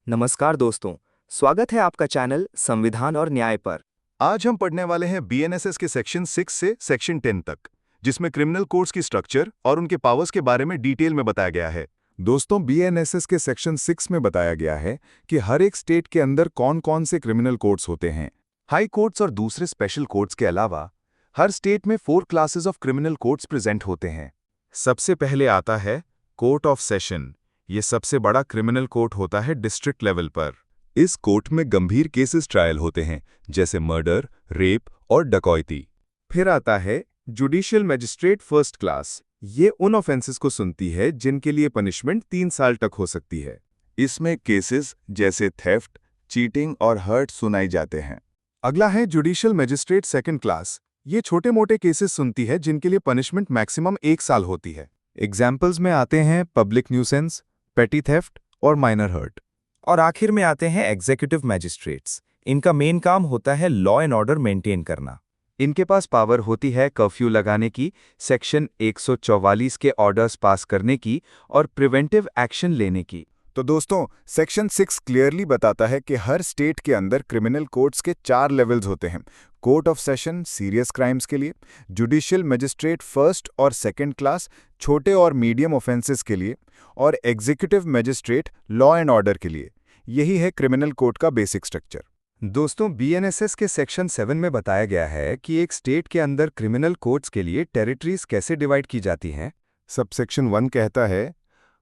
नमस्कार दोस्तों, स्वागत है आपका चैनल संविधान और न्याय पर। आज हम पढ़ने वाले हैं बीएनएसएस के सेक्शन 6 से सेक्शन 10 तक, जिसमें क्रिमिनल कोर्ट्स की स्ट्रक्चर और उनके पावर्स के बारे में डिटेल में बताया गया है। दोस्तों, बीएनएसएस के सेक्शन 6 में बताया गया है कि हर एक स्टेट के अंदर कौन-कौन से क्रिमिनल कोर्ट्स होते हैं। हाई कोर्ट्स और दूसरे स्पेशल कोर्ट्स के अलावा हर स्टेट में 4 classes of criminal courts present होते हैं। सबसे पहले आता है कोर्ट ऑफ सेशन। ये सबसे बड़ा क्रिमिनल कोर्ट होता है डिस्ट्रिक्ट लेवल पर। इस कोर्ट में गंभीर केसेस ट्रायल होते हैं, जैसे मर्डर, रेप और डकैती। फिर आता है जुडिशियल मजिस्ट्रेट फर्स्ट क्लास। ये उन ऑफेंसेस को सुनती है जिनके लिए पनिशमेंट 3 साल तक हो सकती है। इसमें केसेस जैसे थेफ्ट, चीटिंग और हर्ट सुनाई जाते हैं। अगला है जुडिशियल मजिस्ट्रेट सेकंड क्लास। ये छोटे मोटे केसेस सुनती है जिनके लिए पनिशमेंट मैक्सिमम 1 साल होती है। एग्जाम्पल्स में आते हैं पब्लिक न्यूसेंस, पेटी थेफ्ट और माइनर हर्ट। और आखिर में आते हैं एग्जीक्यूटिव मैजिस्ट्रेट्स। इनका मेन काम होता है लॉ एंड ऑर्डर मेंटेन करना। इनके पास पावर होती है कर्फ्यू लगाने की, सेक्शन 144 के ऑर्डर्स पास करने की और प्रिवेंटिव एक्शन लेने की। तो दोस्तों, सेक्शन 6 क्लियरली बताता है कि हर स्टेट के अंदर क्रिमिनल कोर्ट्स के 4 लेवल्स होते हैं। Court of session serious crimes के लिए, जुडिशियल मजिस्ट्रेट फर्स्ट और सेकंड क्लास छोटे और मीडियम ऑफेंसेस के लिए, और executive magistrate law and order के लिए। यही है क्रिमिनल कोर्ट का बेसिक स्ट्रक्चर। दोस्तों, बीएनएसएस के सेक्शन 7 में बताया गया है कि एक स्टेट के अंदर क्रिमिनल कोर्ट्स के लिए टेरिटरीज कैसे डिवाइड की जाती हैं। सबसेक्शन 1 कहता है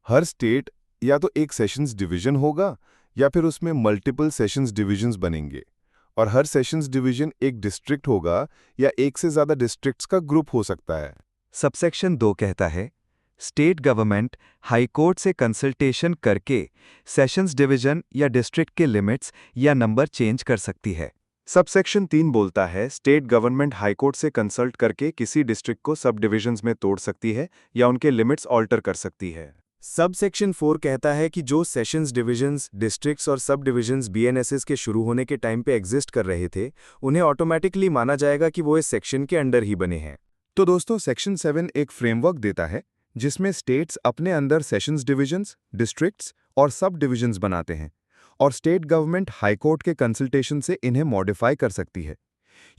हर स्टेट या तो एक सेशंस डिवीजन होगा या फिर उसमें मल्टीपल सेशंस डिवीजन्स बनेंगे, और हर सेशंस डिवीजन एक डिस्ट्रिक्ट होगा या एक से ज्यादा डिस्ट्रिक्ट्स का ग्रुप हो सकता है। सबसेक्शन 2 कहता है स्टेट गवर्नमेंट हाई कोर्ट से कंसल्टेशन करके सेशंस डिवीजन या डिस्ट्रिक्ट के लिमिट्स या नंबर चेंज कर सकती है। सबसेक्शन 3 बोलता है स्टेट गवर्नमेंट हाई कोर्ट से कंसल्ट करके किसी डिस्ट्रिक्ट को सब डिविजन्स में तोड़ सकती है या उनके लिमिट्स ऑल्टर कर सकती है। सबसेक्शन 4 कहता है कि जो सेशंस डिविजन्स, डिस्ट्रिक्ट्स और सब डिविजन्स बीएनएसएस के शुरू होने के टाइम पे एग्जिस्ट कर रहे थे, उन्हें ऑटोमेटिकली माना जाएगा कि वो इस सेक्शन के अंडर ही बने हैं। तो दोस्तों, सेक्शन 7 एक फ्रेमवर्क देता है जिसमें स्टेट्स अपने अंदर सेशंस डिविजन्स, डिस्ट्रिक्ट्स और सब डिविजन्स बनाते हैं, और स्टेट गवर्नमेंट हाई कोर्ट के कंसल्टेशन से इन्हें मॉडिफाई कर सकती है।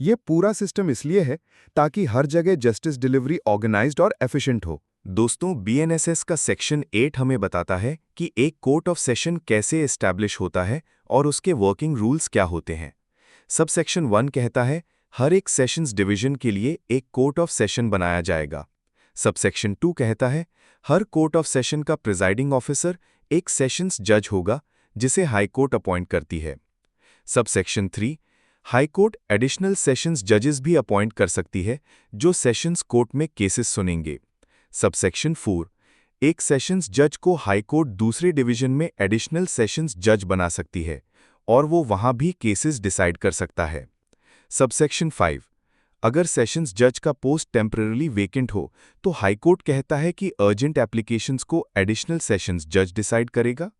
ये पूरा सिस्टम इसलिए है ताकि हर जगह जस्टिस डिलीवरी ऑर्गेनाइज्ड और एफिशिएंट हो। दोस्तों, बीएनएसएस का सेक्शन 8 हमें बताता है कि एक कोर्ट ऑफ सेशन कैसे एस्टैब्लिश होता है और उसके वर्किंग रूल्स क्या होते हैं। सबसेक्शन 1 कहता है हर एक सेशंस डिवीजन के लिए एक कोर्ट ऑफ सेशन बनाया जाएगा। सबसेक्शन 2 कहता है हर कोर्ट ऑफ सेशन का प्रिजाइडिंग ऑफिसर एक सेशंस जज होगा जिसे हाई कोर्ट अपॉइंट करती है। Subsection 3 high court additional sessions जजेस भी अपॉइंट कर सकती है जो सेशंस कोर्ट में केसेस सुनेंगे। सबसेक्शन 4 एक सेशंस जज को हाई कोर्ट दूसरे डिवीजन में एडिशनल सेशंस जज बना सकती है और वो वहां भी केसेस डिसाइड कर सकता है। सबसेक्शन 5 अगर सेशंस जज का पोस्ट टेम्पररी वेकेंट हो तो हाई कोर्ट कहता है कि अर्जेंट एप्लीकेशंस को एडिशनल सेशंस जज डिसाइड करेगा।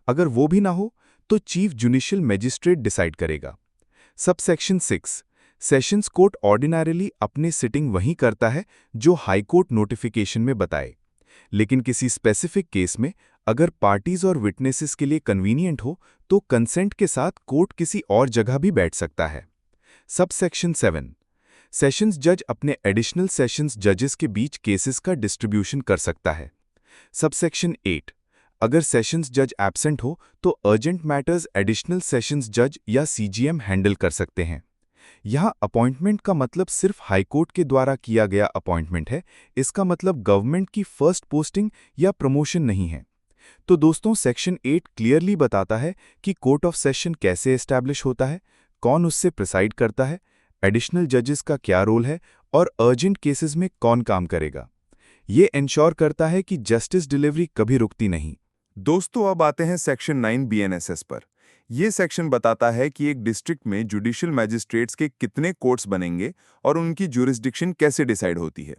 अगर वो भी ना हो तो चीफ जुडिशियल मजिस्ट्रेट डिसाइड करेगा। सबसेक्शन 6 सेशंस कोर्ट ऑर्डिनरीली अपनी सिटिंग वहीं करता है जो हाई कोर्ट नोटिफिकेशन में बताए, लेकिन किसी स्पेसिफिक केस में अगर पार्टीज और विटनेसेस के लिए कन्वीनियंट हो तो कंसेंट के साथ कोर्ट किसी और जगह भी बैठ सकता है। सबसेक्शन 7 सेशंस जज अपने एडिशनल सेशंस जजेस के बीच केसेस का डिस्ट्रीब्यूशन कर सकता है। सबसेक्शन 8 अगर सेशंस जज एब्सेंट हो तो अर्जेंट मैटर्स एडिशनल सेशंस जज या सीजीएम हैंडल कर सकते हैं। यहाँ अपॉइंटमेंट का मतलब सिर्फ हाईकोर्ट के द्वारा किया गया अपॉइंटमेंट है, इसका मतलब गवर्नमेंट की फर्स्ट पोस्टिंग या प्रमोशन नहीं है। तो दोस्तों, सेक्शन 8 क्लियरली बताता है कि कोर्ट ऑफ सेशन कैसे एस्टैब्लिश होता है, कौन उससे प्रिसाइड करता है, एडिशनल जजेस का क्या रोल है और अर्जेंट केसेस में कौन काम करेगा। ये इंश्योर करता है कि जस्टिस डिलीवरी कभी रुकती नहीं। दोस्तों, अब आते हैं सेक्शन 9 बीएनएसएस पर। यह सेक्शन बताता है कि एक डिस्ट्रिक्ट में जुडिशियल मैजिस्ट्रेट्स के कितने कोर्ट्स बनेंगे और उनकी ज्यूरिसडिक्शन कैसे डिसाइड होती है।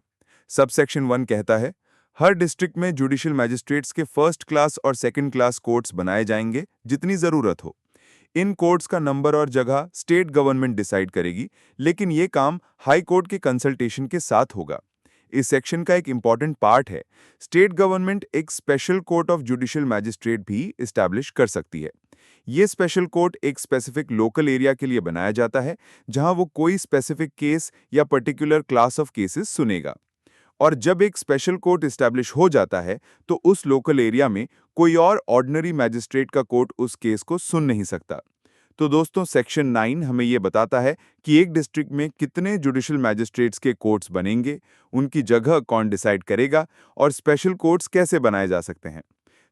सबसेक्शन 1 कहता है हर डिस्ट्रिक्ट में जुडिशियल मैजिस्ट्रेट्स के फर्स्ट क्लास और सेकंड क्लास कोर्ट्स बनाए जाएंगे जितनी जरूरत हो। इन कोर्ट्स का नंबर और जगह स्टेट गवर्नमेंट डिसाइड करेगी, लेकिन ये काम हाई कोर्ट के कंसल्टेशन के साथ होगा। इस सेक्शन का एक इंपॉर्टेंट पार्ट है स्टेट गवर्नमेंट एक special court of judicial magistrate भी इस्टेब्लिश कर सकती है। ये स्पेशल कोर्ट एक स्पेसिफिक लोकल एरिया के लिए बनाया जाता है, जहां वो कोई स्पेसिफिक केस या पर्टिकुलर क्लास ऑफ केसेस सुनेगा। और जब एक स्पेशल कोर्ट इस्टेब्लिश हो जाता है, तो उस लोकल एरिया में कोई और ऑर्डिनरी मैजिस्ट्रेट का कोर्ट उस केस को सुन नहीं सकता। तो दोस्तों, सेक्शन 9 हमें ये बताता है कि एक डिस्ट्रिक्ट में कितने जुडिशियल मैजिस्ट्रेट्स के कोर्ट्स बनेंगे, उनकी जगह कौन डिसाइड करेगा और स्पेशल कोर्ट्स कैसे बनाए जा सकते हैं।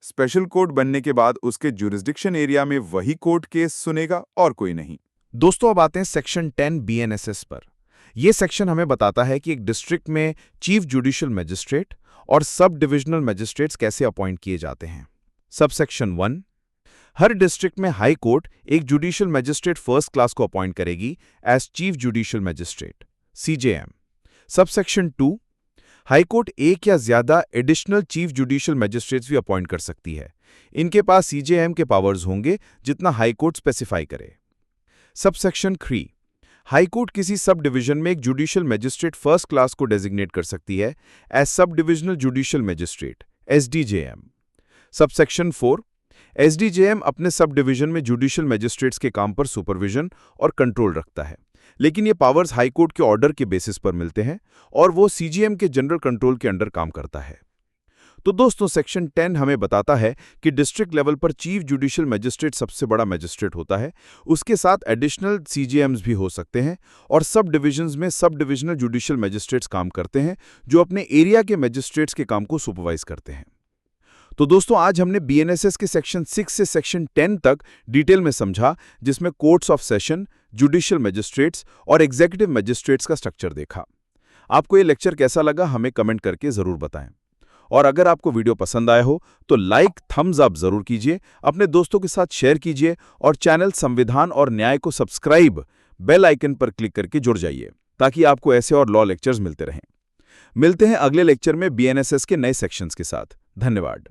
स्पेशल कोर्ट बनने के बाद उसके जुरिस्डिक्शन एरिया में वही कोर्ट केस सुनेगा और कोई नहीं। दोस्तों, अब आते हैं सेक्शन 10 BNSS पर। यह सेक्शन हमें बताता है कि एक डिस्ट्रिक्ट में चीफ जुडिशियल मैजिस्ट्रेट और सब डिविजनल मैजिस्ट्रेट्स कैसे अपॉइंट किए जाते हैं। सब सेक्शन 1, हर डिस्ट्रिक्ट में हाई कोर्ट एक जुडिशियल मैजिस्ट्रेट फर्स्ट क्लास को अपॉइंट करेगी as chief judicial magistrate CJM। Sub section 2, high court एक या ज्यादा एडिशनल चीफ जुडिशियल मैजिस्ट्रेट्स भी अपॉइंट कर सकती है। इनके पास CJM के पावर्स होंगे जितना हाई कोर्ट स्पेसिफाई करे। सब सेक्शन 3, हाई कोर्ट किसी सब डिवीजन में एक जुडिशियल मैजिस्ट्रेट फर्स्ट क्लास को डेजिग्नेट कर सकती है as sub divisional judicial magistrate SDJM। Sub section 4, SDJM अपने सब डिवीजन में जुडिशियल मैजिस्ट्रेट्स के काम पर सुपरविजन और कंट्रोल रखता है, लेकिन ये पावर्स हाई कोर्ट के ऑर्डर के बेसिस पर मिलते हैं और वो CJM के जनरल कंट्रोल के अंडर काम करता है। तो दोस्तों, सेक्शन 10 हमें बताता है कि डिस्ट्रिक्ट लेवल पर चीफ जुडिशियल मैजिस्ट्रेट सबसे बड़ा मैजिस्ट्रेट होता है, उसके साथ एडिशनल CJMs भी हो सकते हैं और सब डिविजन्स में सब डिविजनल जुडिशियल मैजिस्ट्रेट्स काम करते हैं जो अपने एरिया के मैजिस्ट्रेट्स के काम को सुपरवाइज करते हैं। तो दोस्तों, आज हमने BNSS के सेक्शन 6 से सेक्शन 10 तक डिटेल में समझा, जिसमें courts of session, judicial magistrates और एग्जीक्यूटिव मैजिस्ट्रेट्स का स्ट्रक्चर देखा। आपको ये लेक्चर कैसा लगा हमें कमेंट करके जरूर बताएं। और अगर आपको वीडियो पसंद आया हो तो लाइक, थम्स अप जरूर कीजिए, अपने दोस्तों के साथ शेयर कीजिए और चैनल संविधान और न्याय को सब्सक्राइब, बेल आइकन पर क्लिक करके जुड़ जाइए ताकि आपको ऐसे और लॉ लेक्चर्स मिलते रहें। मिलते हैं अगले लेक्चर में BNSS के नए सेक्शंस के साथ। धन्यवाद।